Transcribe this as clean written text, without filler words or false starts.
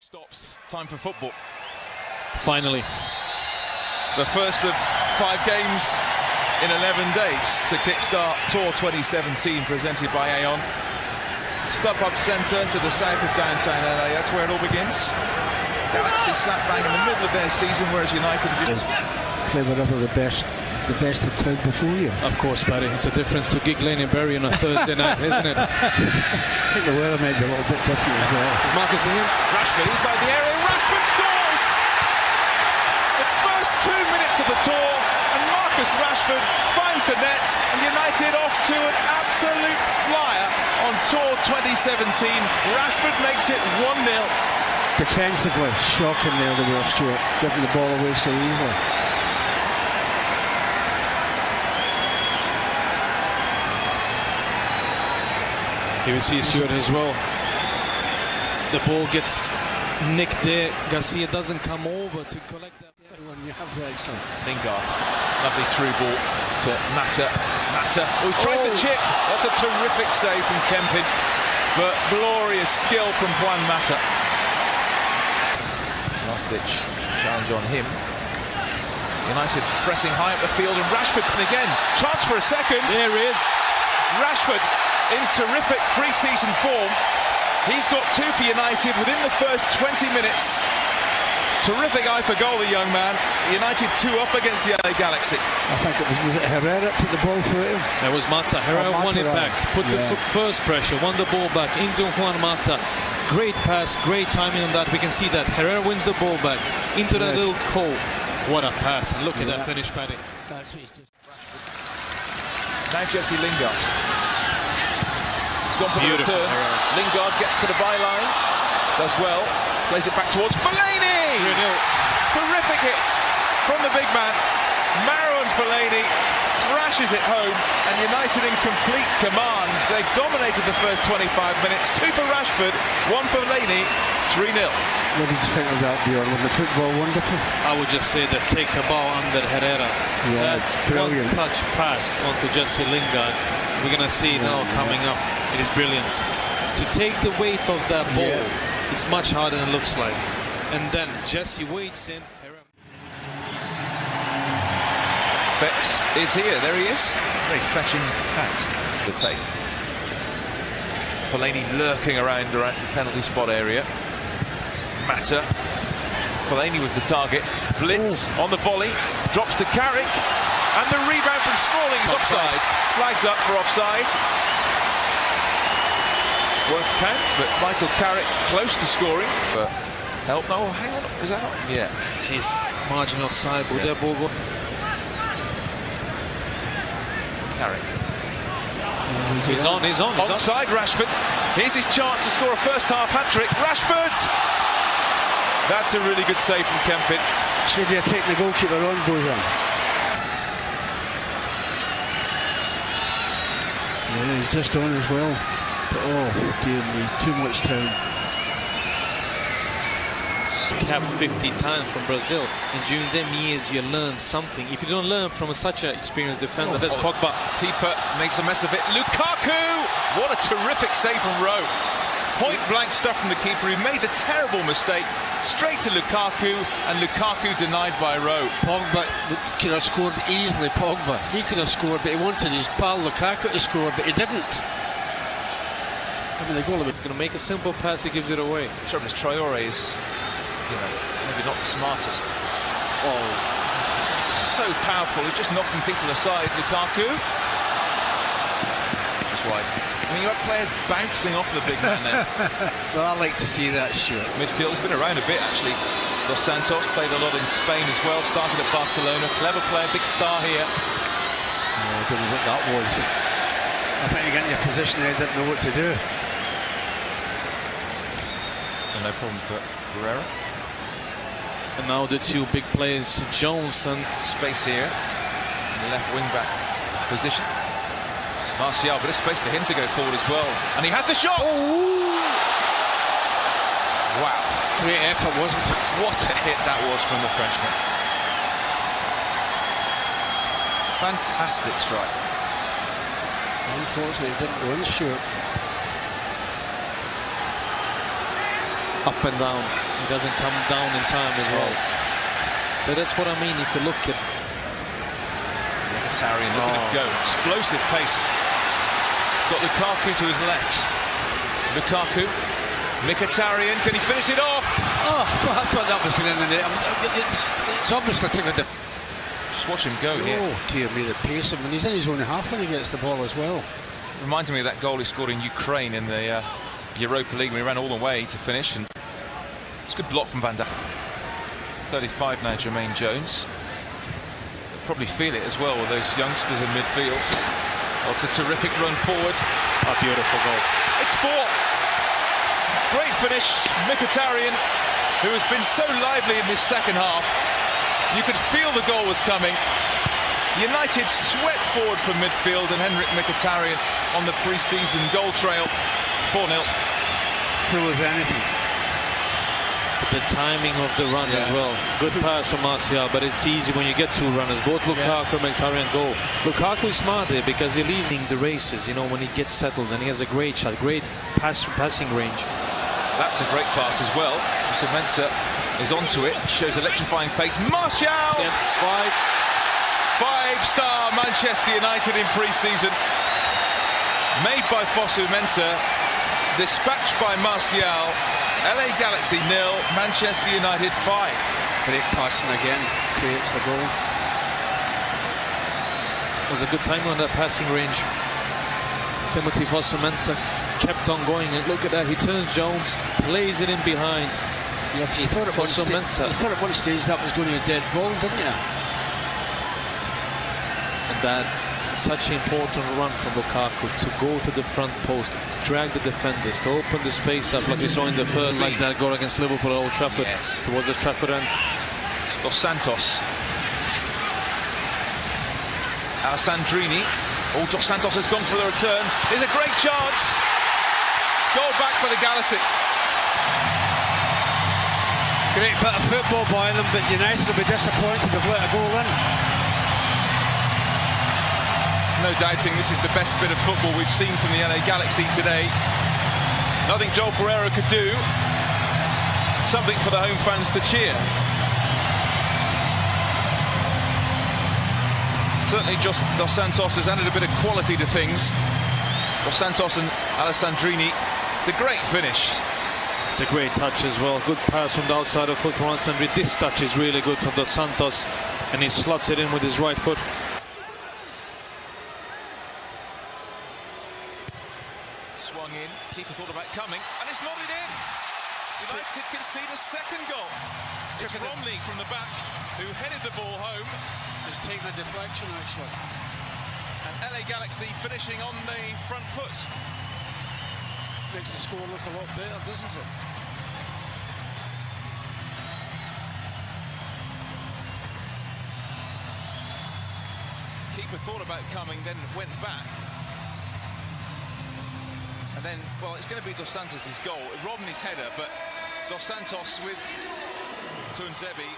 Stops. Time for football. Finally. The first of 5 games in 11 days to kickstart Tour 2017 presented by Aon. Stub-Up Centre to the south of downtown LA. That's where it all begins. Galaxy slap bang in the middle of their season, whereas United play whatever the best have played before you. Of course, Paddy. It's a difference to gig Lane and Bury on a Thursday night, isn't it? I think the weather may be a little bit different as well. Is Marcus in? Rashford inside the area. Rashford scores! The first 2 minutes of the tour, and Marcus Rashford finds the net, and United off to an absolute flyer on Tour 2017. Rashford makes it 1-0. Defensively, shocking there, the Will Stewart, giving the ball away so easily. Here we see Stewart as well. The ball gets nicked there. Garcia doesn't come over to collect that. Lingard, lovely through ball to Mata. Oh, he tries the chip. That's a terrific save from Kempin, but glorious skill from Juan Mata. Last ditch challenge on him. United pressing high up the field, and Rashford's in again. Chance for a second. There he is. Rashford in terrific pre-season form. He's got 2 for United within the first 20 minutes. Terrific eye for goal, the young man. United 2 up against the LA Galaxy. I think was it Herrera put the ball through him? That was Mata. Herrera won it back, put the first pressure, won the ball back into Juan Mata. Great pass, great timing on that. We can see that Herrera wins the ball back into that little hole. What a pass! And look at that finish, Paddy. Now Jesse Lingard. He's gone for the return. Lingard gets to the byline, does well, plays it back towards Fellaini. Terrific hit from the big man. Marouane Fellaini thrashes it home, and United in complete command. They dominated the first 25 minutes. 2 for Rashford, 1 for Fellaini, 3-0. What did you think of that, Bjorn? Was the football wonderful? I would just say that take a ball under Herrera. Yeah, it's brilliant. One touch pass onto Jesse Lingard. We're going to see now coming up. It is brilliant. To take the weight of that ball, it's much harder than it looks like. And then Jesse waits in. Bex is here. There he is. Very fetching hat. The take. Fellaini lurking around the penalty spot area. Mata. Fellaini was the target. Blitz on the volley. Drops to Carrick. And the rebound from Smalling is offside. Flags up for offside. Won't count, but Michael Carrick close to scoring. But help. No, hang on. Is that on? Yeah. He's margin offside. Will that ball go? Carrick. He's on. Onside Rashford. Here's his chance to score a first-half hat-trick. Rashford! That's a really good save from Kempin. Should you take the goalkeeper on, Bojan? Yeah, he's just on as well. But, oh, dear me, too much time. Capped 50 times from Brazil, and during them years you learn something. If you don't learn from such an experienced defender, that's Pogba. Keeper makes a mess of it. Lukaku! What a terrific save from Rowe. Point blank stuff from the keeper. He made a terrible mistake. Straight to Lukaku, and Lukaku denied by Rowe. Pogba could have scored easily. Pogba, he could have scored, but he wanted his pal Lukaku to score, but he didn't. I mean, the goal it's going to make a simple pass, he gives it away. The trouble is Traore is, maybe not the smartest. Oh, so powerful. He's just knocking people aside. Lukaku. Just wide. I mean, you have players bouncing off the big man there. Well, I like to see that, sure. Midfield's been around a bit, actually. Dos Santos played a lot in Spain as well. Started at Barcelona. Clever player, big star here. I don't know what that was. I think he got into a position there, didn't know what to do. No problem for Herrera. And now the 2 big players, Jones and space here in the left wing back position. Martial, but there's space for him to go forward as well. And he has the shot! Oh. Wow. Great effort, wasn't it? What a hit that was from the Frenchman. Fantastic strike. Unfortunately, it didn't win, Stuart. up and down. He doesn't come down in time as well. But that's what I mean if you look at Mkhitaryan, look at him go. Explosive pace. He's got Lukaku to his left. Lukaku. Mkhitaryan, can he finish it off? Oh, I thought that was going in the net. It's obviously taken the... Just watch him go here. Oh, dear me, the pace. I mean, he's in his own half when he gets the ball as well. Reminded me of that goal he scored in Ukraine in the Europa League when he ran all the way to finish. And it's a good block from Van Dijk. 35 now, Jermaine Jones. They'll probably feel it as well with those youngsters in midfield. Oh, it's a terrific run forward. a beautiful goal. It's 4. Great finish, Mkhitaryan, who has been so lively in this second half. You could feel the goal was coming. United swept forward from midfield, and Henrik Mkhitaryan on the pre-season goal trail. 4-0. Cool as anything. The timing of the run as well. Good pass from Martial, but it's easy when you get 2 runners. Both Lukaku and Mkhitaryan go. Lukaku is smart there because he leads the races, you know, when he gets settled, and he has a great shot, great passing range. That's a great pass as well. So Mensah is onto it, shows electrifying pace. Martial! That's 5-star Manchester United in pre-season. Made by Fosu Mensah, dispatched by Martial. LA Galaxy 0, Manchester United 5. Great passing again, creates the goal. It was a good timing on that passing range. Timothy Fosu Mensah kept on going, and look at that, he turns Jones, plays it in behind. Yeah, because you thought at one stage that was going to be a dead ball, didn't you? And that such an important run from Lukaku to go to the front post, to drag the defenders, to open the space up like we saw in the third, like that goal against Liverpool at Old Trafford. Yes. Towards the Trafford end. Dos Santos. Alessandrini. Oh, Dos Santos has gone for the return. There's a great chance. Goal back for the Galaxy. Great bit of football by them, but United will be disappointed if let a goal in. No doubting this is the best bit of football we've seen from the LA Galaxy today. Nothing Joel Pereira could do. Something for the home fans to cheer. Certainly just Dos Santos has added a bit of quality to things. Dos Santos and Alessandrini. It's a great finish. It's a great touch as well. Good pass from the outside of foot from Alessandrini. This touch is really good from Dos Santos, and he slots it in with his right foot. Swung in, keeper thought about coming, and it's nodded in. United concede a second goal. It's Romney from the back who headed the ball home. It's taken a deflection, actually. And LA Galaxy finishing on the front foot. Makes the score look a lot better, doesn't it? Keeper thought about coming, then went back. And then, well, it's going to be Dos Santos' goal. Romney's header, but Dos Santos with Tuanzebe